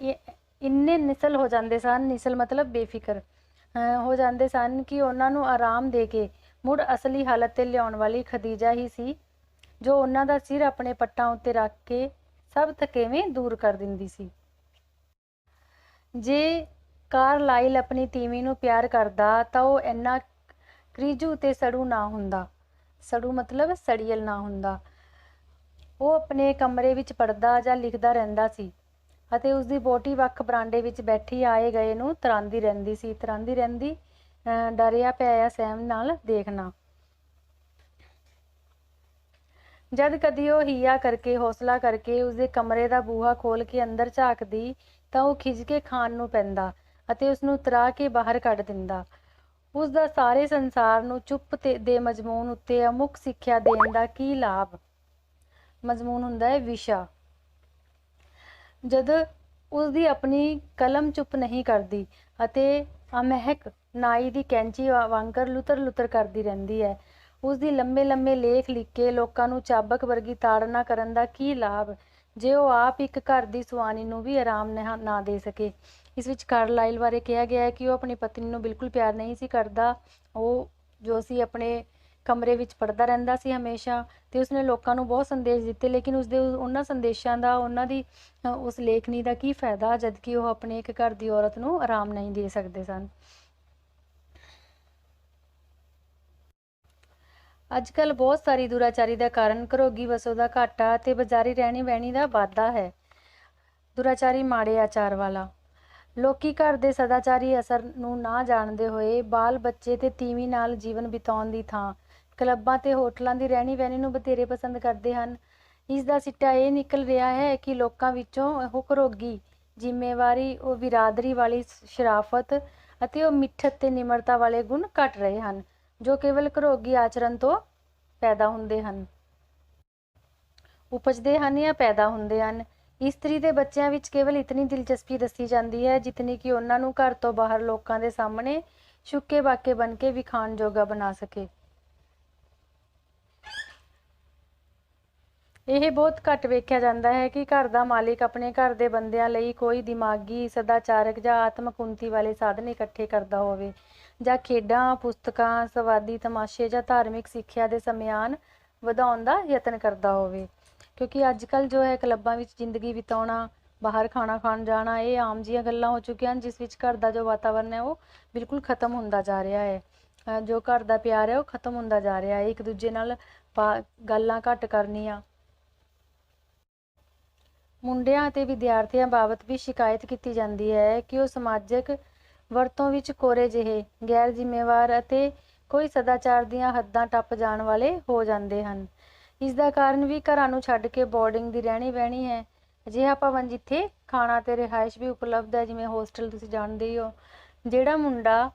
ਇੰਨੇ ਨਿਸਲ ਹੋ ਜਾਂਦੇ ਸਨ, ਨਿਸਲ ਮਤਲਬ ਬੇਫਿਕਰ ਹੋ ਜਾਂਦੇ ਸਨ ਕਿ ਉਹਨਾਂ ਨੂੰ ਆਰਾਮ ਦੇ ਕੇ ਮੁੜ ਅਸਲੀ ਹਾਲਤ 'ਤੇ ਲਿਆਉਣ ਵਾਲੀ ਖਦੀਜਾ ਹੀ ਸੀ, ਜੋ ਉਹਨਾਂ ਦਾ ਸਿਰ ਆਪਣੇ ਪੱਟਾਂ ਉੱਤੇ ਰੱਖ ਕੇ ਸਭ ਥਕੇਵੇਂ ਦੂਰ ਕਰ ਦਿੰਦੀ ਸੀ। ਜੇ ਕਾਰਲਾਈਲ ਆਪਣੀ ਤੀਵੀਂ ਨੂੰ ਪਿਆਰ ਕਰਦਾ ਤਾਂ ਉਹ ਇੰਨਾ ਕ੍ਰੀਜੂ ਤੇ ਸੜੂ ਨਾ ਹੁੰਦਾ, ਸੜੂ ਮਤਲਬ ਸੜੀਅਲ ਨਾ ਹੁੰਦਾ। ਉਹ ਆਪਣੇ ਕਮਰੇ ਵਿੱਚ ਪੜ੍ਹਦਾ ਜਾਂ ਲਿਖਦਾ ਰਹਿੰਦਾ ਸੀ ਅਤੇ ਉਸਦੀ ਵਹੁਟੀ ਵੱਖ ਬਰਾਂਡੇ ਵਿੱਚ ਬੈਠੀ ਆਏ ਗਏ ਨੂੰ ਤਰਾਂਦੀ ਰਹਿੰਦੀ, ਡਰਿਆ ਪਿਆ ਸਹਿਮ ਨਾਲ ਦੇਖਣਾ। ਜਦ ਕਦੀ ਉਹ ਹੀਆ ਕਰਕੇ ਹੌਸਲਾ ਕਰਕੇ ਉਸਦੇ ਕਮਰੇ ਦਾ ਬੂਹਾ ਖੋਲ ਕੇ ਅੰਦਰ ਝਾਕਦੀ ਤਾਂ ਉਹ ਖਿਝ ਕੇ ਖਾਣ ਨੂੰ ਪੈਂਦਾ ਅਤੇ ਉਸਨੂੰ ਤਰਾ ਕੇ ਬਾਹਰ ਕੱਢ ਦਿੰਦਾ। ਉਸ ਦਾ ਸਾਰੇ ਸੰਸਾਰ ਨੂੰ ਚੁੱਪ ਦੇ ਮਜ਼ਮੂਨ ਉੱਤੇ ਅਮੁੱਕ ਸਿੱਖਿਆ ਦੇਣ ਦਾ ਕੀ ਲਾਭ। ਮਜ਼ਮੂਨ ਹੁੰਦਾ ਹੈ ਵਿਸ਼ਾ। ਜਦ ਉਸਦੀ ਆਪਣੀ ਕਲਮ ਚੁੱਪ ਨਹੀਂ ਕਰਦੀ ਅਤੇ ਅਮਹਿਕ ਨਾਈ ਦੀ ਕੈਂਚੀ ਵਾਂਗਰ ਲੁਤਰ ਲੁਤਰ ਕਰਦੀ ਰਹਿੰਦੀ ਹੈ। ਉਸਦੀ ਲੰਮੇ ਲੰਮੇ ਲੇਖ ਲਿਖ ਕੇ ਲੋਕਾਂ ਨੂੰ ਚਾਬਕ ਵਰਗੀ ਤਾੜਨਾ ਕਰਨ ਦਾ ਕੀ ਲਾਭ ਜੇ ਉਹ ਆਪ ਇੱਕ ਘਰ ਦੀ ਸੁਆਣੀ ਨੂੰ ਵੀ ਆਰਾਮ ਨਾ ਦੇ ਸਕੇ। ਇਸ ਵਿੱਚ ਕਾਰਲਾਈਲ ਬਾਰੇ ਕਿਹਾ ਗਿਆ ਹੈ ਕਿ ਉਹ ਆਪਣੀ ਪਤਨੀ ਨੂੰ ਬਿਲਕੁਲ ਪਿਆਰ ਨਹੀਂ ਸੀ ਕਰਦਾ। ਉਹ ਜੋ ਸੀ ਆਪਣੇ ਕਮਰੇ ਵਿੱਚ ਪੜ੍ਹਦਾ ਰਹਿੰਦਾ ਸੀ ਹਮੇਸ਼ਾ ਅਤੇ ਉਸਨੇ ਲੋਕਾਂ ਨੂੰ ਬਹੁਤ ਸੰਦੇਸ਼ ਦਿੱਤੇ, ਲੇਕਿਨ ਉਸਦੇ ਉਹਨਾਂ ਸੰਦੇਸ਼ਾਂ ਦਾ ਉਹਨਾਂ ਦੀ ਉਸ ਲੇਖਣੀ ਦਾ ਕੀ ਫਾਇਦਾ ਜਦਕਿ ਉਹ ਆਪਣੇ ਇੱਕ ਘਰ ਦੀ ਔਰਤ ਨੂੰ ਆਰਾਮ ਨਹੀਂ ਦੇ ਸਕਦੇ ਸਨ। ਅੱਜ ਕੱਲ੍ਹ ਬਹੁਤ ਸਾਰੀ ਦੁਰਾਚਾਰੀ ਦਾ ਕਾਰਨ ਘਰੋਗੀ ਵਸੋਂ ਦਾ ਘਾਟਾ ਅਤੇ ਬਾਜ਼ਾਰੀ ਰਹਿਣੀ ਬਹਿਣੀ ਦਾ ਵਾਧਾ ਹੈ। ਦੁਰਾਚਾਰੀ ਮਾੜੇ ਆਚਾਰ ਵਾਲਾ। ਲੋਕੀ ਘਰ ਦੇ ਸਦਾਚਾਰੀ ਅਸਰ ਨੂੰ ਨਾ ਜਾਣਦੇ ਹੋਏ ਬਾਲ ਬੱਚੇ ਤੇ ਤੀਵੀਂ ਨਾਲ ਜੀਵਨ ਬਿਤਾਉਣ ਦੀ ਥਾਂ ਕਲੱਬਾਂ ਤੇ ਹੋਟਲਾਂ ਦੀ ਰਹਿਣੀ ਬਹਿਣੀ ਨੂੰ ਬਥੇਰੇ ਪਸੰਦ ਕਰਦੇ ਹਨ। ਇਸ ਦਾ ਸਿੱਟਾ ਇਹ ਨਿਕਲ ਰਿਹਾ ਹੈ ਕਿ ਲੋਕਾਂ ਵਿੱਚੋਂ ਉਹ ਘਰੋਗੀ ਜ਼ਿੰਮੇਵਾਰੀ, ਉਹ ਬਿਰਾਦਰੀ ਵਾਲੀ ਸ਼ਰਾਫਤ ਅਤੇ ਉਹ ਮਿੱਠਤ ਤੇ ਨਿਮਰਤਾ ਵਾਲੇ ਗੁਣ ਘਟ ਰਹੇ ਹਨ ਜੋ ਕੇਵਲ ਘਰੋਗੀ ਆਚਰਣ ਤੋਂ ਪੈਦਾ ਹੁੰਦੇ ਹਨ, ਉਪਜਦੇ ਹਨ ਜਾਂ ਪੈਦਾ ਹੁੰਦੇ ਹਨ। ਇਸਤਰੀ ਦੇ ਬੱਚਿਆਂ ਵਿੱਚ ਕੇਵਲ ਇਤਨੀ ਦਿਲਚਸਪੀ ਦੱਸੀ ਜਾਂਦੀ ਹੈ ਜਿਤਨੀ ਕਿ ਉਹਨਾਂ ਨੂੰ ਘਰ ਤੋਂ ਬਾਹਰ ਲੋਕਾਂ ਦੇ ਸਾਹਮਣੇ ਸ਼ੁੱਕੇ ਬਾਕੇ ਬਣ ਕੇ ਵਿਖਾਣ ਜੋਗਾ ਬਣਾ ਸਕੇ। ਇਹ ਬਹੁਤ ਘੱਟ ਵੇਖਿਆ ਜਾਂਦਾ ਹੈ ਕਿ ਘਰ ਦਾ ਮਾਲਿਕ ਆਪਣੇ ਘਰ ਦੇ ਬੰਦਿਆਂ ਲਈ ਕੋਈ ਦਿਮਾਗੀ, ਸਦਾਚਾਰਕ ਜਾਂ ਆਤਮਕ ਉੱਨਤੀ ਵਾਲੇ ਸਾਧਨ ਇਕੱਠੇ ਕਰਦਾ ਹੋਵੇ ਜਾਂ ਖੇਡਾਂ, ਪੁਸਤਕਾਂ, ਸਵਾਦੀ ਤਮਾਸ਼ੇ ਜਾਂ ਧਾਰਮਿਕ ਸਿੱਖਿਆ ਦੇ ਸਮਿਆਨ ਵਧਾਉਣ ਦਾ ਯਤਨ ਕਰਦਾ ਹੋਵੇ। ਕਿਉਂਕਿ ਅੱਜ ਕੱਲ੍ਹ ਜੋ ਹੈ ਕਲੱਬਾਂ ਵਿੱਚ ਜ਼ਿੰਦਗੀ ਬਿਤਾਉਣਾ, ਬਾਹਰ ਖਾਣਾ ਖਾਣ ਜਾਣਾ, ਇਹ ਆਮ ਜਿਹੀਆਂ ਗੱਲਾਂ ਹੋ ਚੁੱਕੀਆਂ ਹਨ ਜਿਸ ਵਿੱਚ ਘਰ ਦਾ ਜੋ ਵਾਤਾਵਰਨ ਹੈ ਉਹ ਬਿਲਕੁਲ ਖਤਮ ਹੁੰਦਾ ਜਾ ਰਿਹਾ ਹੈ। ਜੋ ਘਰ ਦਾ ਪਿਆਰ ਹੈ ਉਹ ਖਤਮ ਹੁੰਦਾ ਜਾ ਰਿਹਾ ਹੈ। ਇੱਕ ਦੂਜੇ ਨਾਲ ਗੱਲਾਂ ਘੱਟ ਕਰਨੀਆਂ। ਮੁੰਡਿਆਂ ਅਤੇ ਵਿਦਿਆਰਥੀਆਂ ਬਾਬਤ ਵੀ ਸ਼ਿਕਾਇਤ ਕੀਤੀ ਜਾਂਦੀ ਹੈ ਕਿ ਉਹ ਸਮਾਜਿਕ ਵਰਤੋਂ ਵਿੱਚ ਕੋਰੇ ਜਿਹੇ, ਗੈਰ ਜ਼ਿੰਮੇਵਾਰ ਅਤੇ ਕੋਈ ਸਦਾਚਾਰ ਦੀਆਂ ਹੱਦਾਂ ਟੱਪ ਜਾਣ ਵਾਲੇ ਹੋ ਜਾਂਦੇ ਹਨ। ਇਸ ਦਾ ਕਾਰਨ ਵੀ ਘਰਾਂ ਨੂੰ ਛੱਡ ਕੇ ਬੋਰਡਿੰਗ ਦੀ ਰਹਿਣੀ ਬਹਿਣੀ ਹੈ। ਅਜਿਹਾ ਭਵਨ ਜਿੱਥੇ ਖਾਣਾ ਤੇ ਰਿਹਾਇਸ਼ ਵੀ ਉਪਲਬਧ ਹੈ, ਜਿਵੇਂ ਹੋਸਟਲ ਤੁਸੀਂ ਜਾਣਦੇ ਹੀ ਹੋ। ਜਿਹੜਾ ਮੁੰਡਾ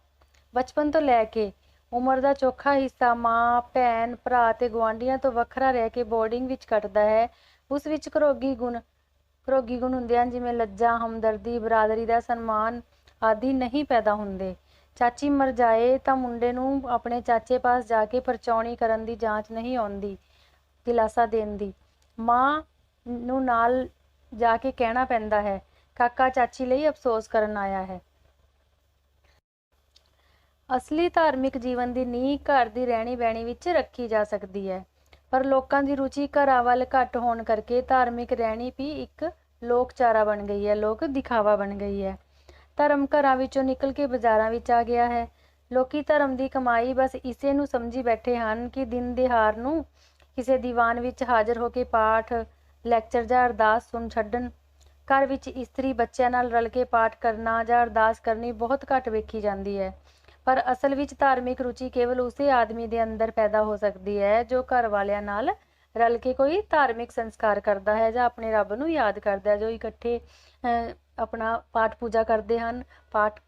ਬਚਪਨ ਤੋਂ ਲੈ ਕੇ ਉਮਰ ਦਾ ਚੋਖਾ ਹਿੱਸਾ ਮਾਂ, ਭੈਣ, ਭਰਾ ਅਤੇ ਗੁਆਂਢੀਆਂ ਤੋਂ ਵੱਖਰਾ ਰਹਿ ਕੇ ਬੋਰਡਿੰਗ ਵਿੱਚ ਕੱਟਦਾ ਹੈ, ਉਸ ਵਿੱਚ ਘਰੋਗੀ ਗੁਣ ਹੁੰਦੇ ਹਨ ਜਿਵੇਂ ਲੱਜਾ, ਹਮਦਰਦੀ, ਬਰਾਦਰੀ ਦਾ ਸਨਮਾਨ ਆਦਿ ਨਹੀਂ ਪੈਦਾ ਹੁੰਦੇ। ਚਾਚੀ ਮਰ ਜਾਏ ਤਾਂ ਮੁੰਡੇ ਨੂੰ ਆਪਣੇ ਚਾਚੇ ਪਾਸ ਜਾ ਕੇ ਪਰਚਾਉਣੀ ਕਰਨ ਦੀ ਜਾਂਚ ਨਹੀਂ ਆਉਂਦੀ, ਦਿਲਾਸਾ ਦੇਣ ਦੀ। ਮਾਂ ਨੂੰ ਨਾਲ ਜਾ ਕੇ ਕਹਿਣਾ ਪੈਂਦਾ ਹੈ, ਕਾਕਾ ਚਾਚੀ ਲਈ ਅਫਸੋਸ ਕਰਨ ਆਇਆ ਹੈ। ਅਸਲੀ ਧਾਰਮਿਕ ਜੀਵਨ ਦੀ ਨੀਂਹ ਘਰ ਦੀ ਰਹਿਣੀ ਬਹਿਣੀ ਵਿੱਚ ਰੱਖੀ ਜਾ ਸਕਦੀ ਹੈ, ਪਰ ਲੋਕਾਂ ਦੀ ਰੁਚੀ ਘਰਾਂ ਵੱਲ ਘੱਟ ਹੋਣ ਕਰਕੇ ਧਾਰਮਿਕ ਰਹਿਣੀ ਵੀ ਇੱਕ ਲੋਕਚਾਰਾ ਬਣ ਗਈ ਹੈ, ਲੋਕ ਦਿਖਾਵਾ ਬਣ ਗਈ ਹੈ। ਧਰਮ ਘਰਾਂ ਵਿੱਚੋਂ ਨਿਕਲ ਕੇ ਬਾਜ਼ਾਰਾਂ ਵਿੱਚ ਆ ਗਿਆ ਹੈ। ਲੋਕੀ ਧਰਮ ਦੀ ਕਮਾਈ ਬਸ ਇਸੇ ਨੂੰ ਸਮਝੀ ਬੈਠੇ ਹਨ ਕਿ ਦਿਨ ਦਿਹਾੜ ਨੂੰ ਕਿਸੇ ਦੀਵਾਨ ਵਿੱਚ ਹਾਜ਼ਰ ਹੋ ਕੇ ਪਾਠ, ਲੈਕਚਰ ਜਾਂ ਅਰਦਾਸ ਸੁਣ ਛੱਡਣ। ਘਰ ਵਿੱਚ ਇਸਤਰੀ ਬੱਚਿਆਂ ਨਾਲ ਰਲ ਕੇ ਪਾਠ ਕਰਨਾ ਜਾਂ ਅਰਦਾਸ ਕਰਨੀ ਬਹੁਤ ਘੱਟ ਵੇਖੀ ਜਾਂਦੀ ਹੈ। ਪਰ ਅਸਲ ਵਿੱਚ ਧਾਰਮਿਕ ਰੁਚੀ ਕੇਵਲ ਉਸੇ ਆਦਮੀ ਦੇ ਅੰਦਰ ਪੈਦਾ ਹੋ ਸਕਦੀ ਹੈ ਜੋ ਘਰ ਵਾਲਿਆਂ ਨਾਲ ਰਲ ਕੇ ਕੋਈ ਧਾਰਮਿਕ ਸੰਸਕਾਰ ਕਰਦਾ ਹੈ ਜਾਂ ਆਪਣੇ ਰੱਬ ਨੂੰ ਯਾਦ ਕਰਦਾ ਹੈ, ਜੋ ਇਕੱਠੇ ਆਪਣਾ ਪਾਠ ਪੂਜਾ ਕਰਦੇ ਹਨ। ਪਾਠ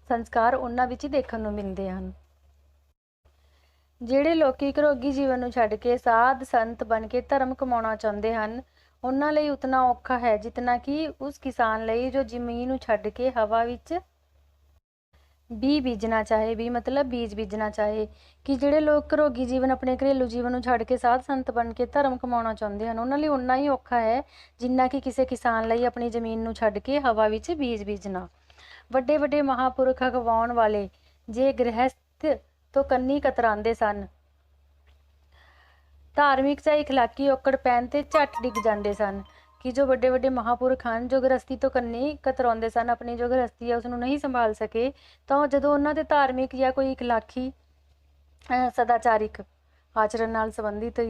ਸੰਸਕਾਰ ਉਹਨਾਂ ਵਿੱਚ ਹੀ ਦੇਖਣ ਨੂੰ ਮਿਲਦੇ ਹਨ। ਜਿਹੜੇ ਲੋਕੀ ਘਰੋਗੀ ਜੀਵਨ ਨੂੰ ਛੱਡ ਕੇ ਸਾਧ ਸੰਤ ਬਣ ਕੇ ਧਰਮ ਕਮਾਉਣਾ ਚਾਹੁੰਦੇ ਹਨ, ਉਹਨਾਂ ਲਈ ਉਤਨਾ ਔਖਾ ਹੈ ਜਿਤਨਾ ਕਿ ਉਸ ਕਿਸਾਨ ਲਈ ਜੋ ਜ਼ਮੀਨ ਨੂੰ ਛੱਡ ਕੇ ਹਵਾ ਵਿੱਚ ਬੀਜ ਬੀਜਣਾ ਚਾਹੇ। ਕਿ ਜਿਹੜੇ ਲੋਕ ਘਰੋਗੀ ਜੀਵਨ, ਆਪਣੇ ਘਰੇਲੂ ਜੀਵਨ ਨੂੰ ਛੱਡ ਕੇ ਸਾਧ ਸੰਤ ਬਣ ਕੇ ਧਰਮ ਕਮਾਉਣਾ ਚਾਹੁੰਦੇ ਹਨ, ਉਹਨਾਂ ਲਈ ਉਨਾ ਹੀ ਔਖਾ ਹੈ ਜਿੰਨਾ ਕਿ ਕਿਸੇ ਕਿਸਾਨ ਲਈ ਆਪਣੀ ਜ਼ਮੀਨ ਨੂੰ ਛੱਡ ਕੇ ਹਵਾ ਵਿੱਚ ਬੀਜ ਬੀਜਣਾ। ਵੱਡੇ ਵੱਡੇ ਮਹਾਂਪੁਰਖ ਅਖਵਾਉਣ ਵਾਲੇ ਜੇ ਗ੍ਰਹਿਸਥ ਤੋਂ ਕੰਨੀ ਕਤਰਾਉਂਦੇ ਸਨ, ਧਾਰਮਿਕ ਜਾਂ ਇਖਲਾਕੀ ਔਕੜ ਪੈਣ ਤੇ ਝੱਟ ਡਿੱਗ ਜਾਂਦੇ ਸਨ। ਕਿ ਜੋ ਵੱਡੇ ਵੱਡੇ ਮਹਾਂਪੁਰਖ ਹਨ ਜੋ ਗ੍ਰਸਤੀ ਤੋਂ ਕੰਨੀ ਕਤਰਾਉਂਦੇ ਸਨ, ਆਪਣੀ ਜੋ ਗ੍ਰਸਤੀ ਹੈ ਉਸਨੂੰ ਨਹੀਂ ਸੰਭਾਲ ਸਕੇ, ਤਾਂ ਜਦੋਂ ਉਹਨਾਂ ਦੇ ਧਾਰਮਿਕ ਜਾਂ ਕੋਈ ਇਖਲਾਕੀ ਸਦਾਚਾਰਿਕ ਆਚਰਣ ਨਾਲ ਸੰਬੰਧਿਤ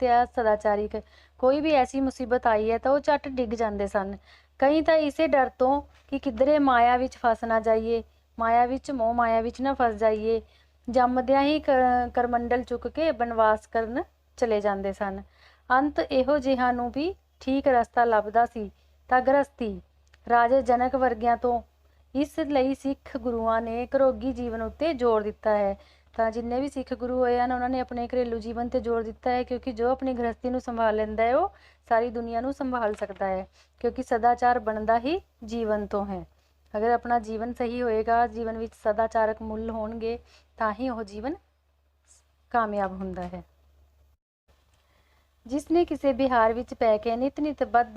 ਜਾਂ ਸਦਾਚਾਰਿਕ ਕੋਈ ਵੀ ਐਸੀ ਮੁਸੀਬਤ ਆਈ ਹੈ ਤਾਂ ਉਹ ਝੱਟ ਡਿੱਗ ਜਾਂਦੇ ਸਨ। ਕਈ ਤਾਂ ਇਸੇ ਡਰ ਤੋਂ ਕਿ ਕਿੱਧਰੇ ਮਾਇਆ ਵਿੱਚ ਫਸ ਨਾ ਜਾਈਏ, ਮੋਹ ਮਾਇਆ ਵਿੱਚ ਨਾ ਫਸ ਜਾਈਏ, ਜੰਮਦਿਆਂ ਹੀ ਕਰਮੰਡਲ ਚੁੱਕ ਕੇ ਬਨਵਾਸ ਕਰਨ ਚਲੇ ਜਾਂਦੇ ਸਨ। ਅੰਤ ਇਹੋ ਜਿਹਾ ਨੂੰ ਵੀ ਠੀਕ ਰਸਤਾ ਲੱਭਦਾ ਸੀ ਤਾਂ ਗ੍ਰਸਤੀ ਰਾਜੇ ਜਨਕ ਵਰਗਿਆਂ ਤੋਂ। ਇਸ ਲਈ ਸਿੱਖ ਗੁਰੂਆਂ ਨੇ ਘਰੋਗੀ ਜੀਵਨ ਉੱਤੇ ਜ਼ੋਰ ਦਿੱਤਾ ਹੈ। ਤਾਂ ਜਿੰਨੇ ਵੀ ਸਿੱਖ ਗੁਰੂ ਹੋਏ ਹਨ ਉਹਨਾਂ ਨੇ ਆਪਣੇ ਘਰੇਲੂ ਜੀਵਨ ਤੇ ਜ਼ੋਰ ਦਿੱਤਾ ਹੈ, ਕਿਉਂਕਿ ਜੋ ਆਪਣੀ ਗ੍ਰਸਤੀ ਨੂੰ ਸੰਭਾਲ ਲੈਂਦਾ ਹੈ ਉਹ ਸਾਰੀ ਦੁਨੀਆ ਨੂੰ ਸੰਭਾਲ ਸਕਦਾ ਹੈ, ਕਿਉਂਕਿ ਸਦਾਚਾਰ ਬਣਦਾ ਹੀ ਜੀਵਨ ਤੋਂ ਹੈ। ਅਗਰ ਆਪਣਾ ਜੀਵਨ ਸਹੀ ਹੋਏਗਾ, ਜੀਵਨ ਵਿੱਚ ਸਦਾਚਾਰਕ ਮੁੱਲ ਹੋਣਗੇ, ਤਾਂ ਹੀ ਉਹ ਜੀਵਨ ਕਾਮਯਾਬ ਹੁੰਦਾ ਹੈ। ਜਿਸਨੇ ਕਿਸੇ ਵਿਹਾਰ ਵਿੱਚ ਪੈ ਕੇ ਨਿਤ ਨਿਤ ਬਦ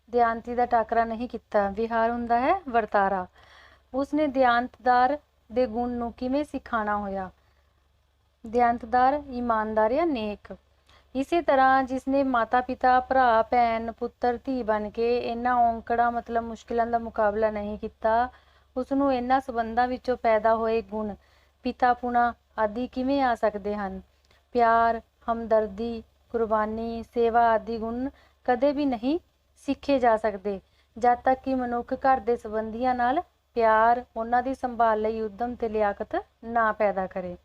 ਦਿਆਨਤੀ ਦਾ ਟਾਕਰਾ ਨਹੀਂ ਕੀਤਾ। ਵਿਹਾਰ ਹੁੰਦਾ ਹੈ ਵਰਤਾਰਾ। ਉਸਨੇ ਦਿਆਨਤਦਾਰ ਦੇ ਗੁਣ ਨੂੰ ਕਿਵੇਂ ਸਿਖਾਣਾ ਹੋਇਆ। ਦਿਆਨਤਦਾਰ ਇਮਾਨਦਾਰ ਜਾਂ ਨੇਕ। ਇਸੇ ਤਰ੍ਹਾਂ ਜਿਸਨੇ ਮਾਤਾ ਪਿਤਾ, ਭਰਾ ਭੈਣ, ਪੁੱਤਰ ਧੀ ਬਣ ਕੇ ਇਹਨਾਂ ਔਂਕੜਾਂ ਮਤਲਬ ਮੁਸ਼ਕਿਲਾਂ ਦਾ ਮੁਕਾਬਲਾ ਨਹੀਂ ਕੀਤਾ, ਉਸਨੂੰ ਇਹਨਾਂ ਸਬੰਧਾਂ ਵਿੱਚੋਂ ਪੈਦਾ ਹੋਏ ਗੁਣ ਪਿਤਾਪੁਣਾ ਆਦਿ ਕਿਵੇਂ ਆ ਸਕਦੇ ਹਨ। ਪਿਆਰ, ਹਮਦਰਦੀ, ਕੁਰਬਾਨੀ, ਸੇਵਾ ਆਦਿ ਗੁਣ ਕਦੇ ਵੀ ਨਹੀਂ ਸਿੱਖੇ ਜਾ ਸਕਦੇ ਜਦ ਤੱਕ ਕਿ ਮਨੁੱਖ ਘਰ ਦੇ ਸੰਬੰਧੀਆਂ ਨਾਲ ਪਿਆਰ, ਉਹਨਾਂ ਦੀ ਸੰਭਾਲ ਲਈ ਉਦਮ ਤੇ ਲਿਆਕਤ ਨਾ ਪੈਦਾ ਕਰੇ।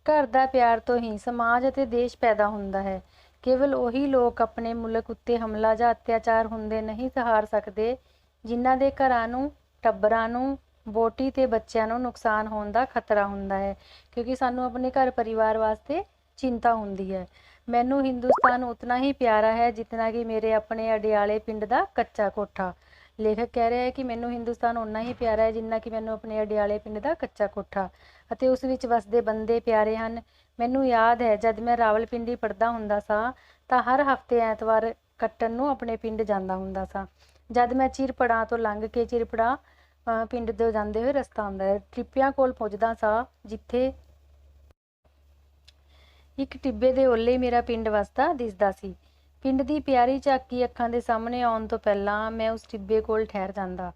ਘਰ ਦਾ ਪਿਆਰ ਤੋਂ ਹੀ ਸਮਾਜ ਅਤੇ ਦੇਸ਼ ਪੈਦਾ ਹੁੰਦਾ ਹੈ। ਕੇਵਲ ਉਹੀ ਲੋਕ ਆਪਣੇ ਮੁਲਕ ਉੱਤੇ ਹਮਲਾ ਜਾਂ ਅਤਿਆਚਾਰ ਹੁੰਦੇ ਨਹੀਂ ਸਹਾਰ ਸਕਦੇ ਜਿਨ੍ਹਾਂ ਦੇ ਘਰਾਂ ਨੂੰ, ਟੱਬਰਾਂ ਨੂੰ, ਵੋਟੀ ਤੇ ਬੱਚਿਆਂ ਨੂੰ ਨੁਕਸਾਨ ਹੋਣ ਦਾ ਖਤਰਾ ਹੁੰਦਾ ਹੈ, ਕਿਉਂਕਿ ਸਾਨੂੰ ਆਪਣੇ ਘਰ ਪਰਿਵਾਰ ਵਾਸਤੇ ਚਿੰਤਾ ਹੁੰਦੀ ਹੈ। ਮੈਨੂੰ ਹਿੰਦੁਸਤਾਨ ਉਤਨਾ ਹੀ ਪਿਆਰਾ ਹੈ ਜਿਤਨਾ ਕਿ ਮੇਰੇ ਆਪਣੇ ਅਡਿਆਲੇ ਪਿੰਡ ਦਾ ਕੱਚਾ ਕੋਠਾ। ਲੇਖਕ ਕਹਿ ਰਿਹਾ ਹੈ ਕਿ ਮੈਨੂੰ ਹਿੰਦੁਸਤਾਨ ਓਨਾ ਹੀ ਪਿਆਰਾ ਹੈ ਜਿੰਨਾ ਕਿ ਮੈਨੂੰ ਆਪਣੇ ਅਡਿਆਲੇ ਪਿੰਡ ਦਾ ਕੱਚਾ ਕੋਠਾ, ਅਤੇ ਉਸ ਵਿੱਚ ਵਸਦੇ ਬੰਦੇ ਪਿਆਰੇ ਹਨ। ਮੈਨੂੰ ਯਾਦ ਹੈ ਜਦ ਮੈਂ ਰਾਵਲਪਿੰਡੀ ਪੜ੍ਹਦਾ ਹੁੰਦਾ ਸਾਂ ਤਾਂ ਹਰ ਹਫ਼ਤੇ ਐਤਵਾਰ ਕੱਟਣ ਨੂੰ ਆਪਣੇ ਪਿੰਡ ਜਾਂਦਾ ਹੁੰਦਾ ਸਾਂ। ਜਦ ਮੈਂ ਚਿਰਪੜਾ ਤੋਂ ਲੰਘ ਕੇ ਚਿਰਪੜਾ ਪਿੰਡ ਤੋਂ ਜਾਂਦੇ ਹੋਏ ਰਸਤਾ ਆਉਂਦਾ ਹੈ, ਟਿੱਬਿਆਂ ਕੋਲ ਪੁੱਜਦਾ ਸਾਂ ਜਿੱਥੇ ਇੱਕ ਟਿੱਬੇ ਦੇ ਓਲੇ ਮੇਰਾ ਪਿੰਡ ਵਸਦਾ ਦਿਸਦਾ ਸੀ। ਪਿੰਡ ਦੀ ਪਿਆਰੀ ਝਾਕੀ ਅੱਖਾਂ ਦੇ ਸਾਹਮਣੇ ਆਉਣ ਤੋਂ ਪਹਿਲਾਂ ਮੈਂ ਉਸ ਟਿੱਬੇ ਕੋਲ ਠਹਿਰ ਜਾਂਦਾ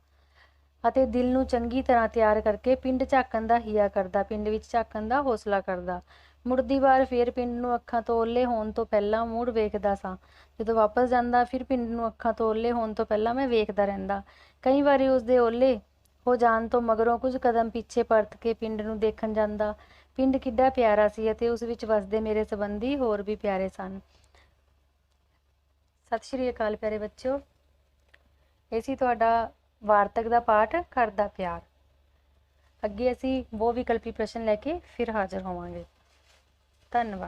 ਅਤੇ ਦਿਲ ਨੂੰ ਚੰਗੀ ਤਰ੍ਹਾਂ ਤਿਆਰ ਕਰਕੇ ਪਿੰਡ ਝਾਕਣ ਦਾ ਹਿਆ ਕਰਦਾ, ਪਿੰਡ ਵਿੱਚ ਝਾਕਣ ਦਾ ਹੌਸਲਾ ਕਰਦਾ। ਮੁੜਦੀ ਵਾਰ ਫਿਰ ਪਿੰਡ ਨੂੰ ਅੱਖਾਂ ਤੋਂ ਓਲੇ ਹੋਣ ਤੋਂ ਪਹਿਲਾਂ ਮੁੜ ਵੇਖਦਾ ਸਾਂ। ਜਦੋਂ ਵਾਪਸ ਜਾਂਦਾ ਫਿਰ ਪਿੰਡ ਨੂੰ ਅੱਖਾਂ ਤੋਂ ਓਲੇ ਹੋਣ ਤੋਂ ਪਹਿਲਾਂ ਮੈਂ ਵੇਖਦਾ ਰਹਿੰਦਾ। ਕਈ ਵਾਰੀ ਉਸਦੇ ਓਲੇ ਹੋ ਜਾਣ ਤੋਂ ਮਗਰੋਂ ਕੁਝ ਕਦਮ ਪਿੱਛੇ ਪਰਤ ਕੇ ਪਿੰਡ ਨੂੰ ਦੇਖਣ ਜਾਂਦਾ। ਪਿੰਡ ਕਿੱਡਾ ਪਿਆਰਾ ਸੀ ਅਤੇ ਉਸ ਵਿੱਚ ਵਸਦੇ ਮੇਰੇ ਸੰਬੰਧੀ ਹੋਰ ਵੀ ਪਿਆਰੇ ਸਨ। ਸਤਿ ਸ਼੍ਰੀ ਅਕਾਲ ਪਿਆਰੇ ਬੱਚਿਓ। ਇਹ ਸੀ ਤੁਹਾਡਾ ਵਾਰਤਕ ਦਾ ਪਾਠ ਘਰ ਦਾ ਪਿਆਰ। ਅੱਗੇ ਅਸੀਂ ਬਹੁ ਵਿਕਲਪੀ ਪ੍ਰਸ਼ਨ ਲੈ ਕੇ ਫਿਰ ਹਾਜ਼ਰ ਹੋਵਾਂਗੇ। ਧੰਨਵਾਦ।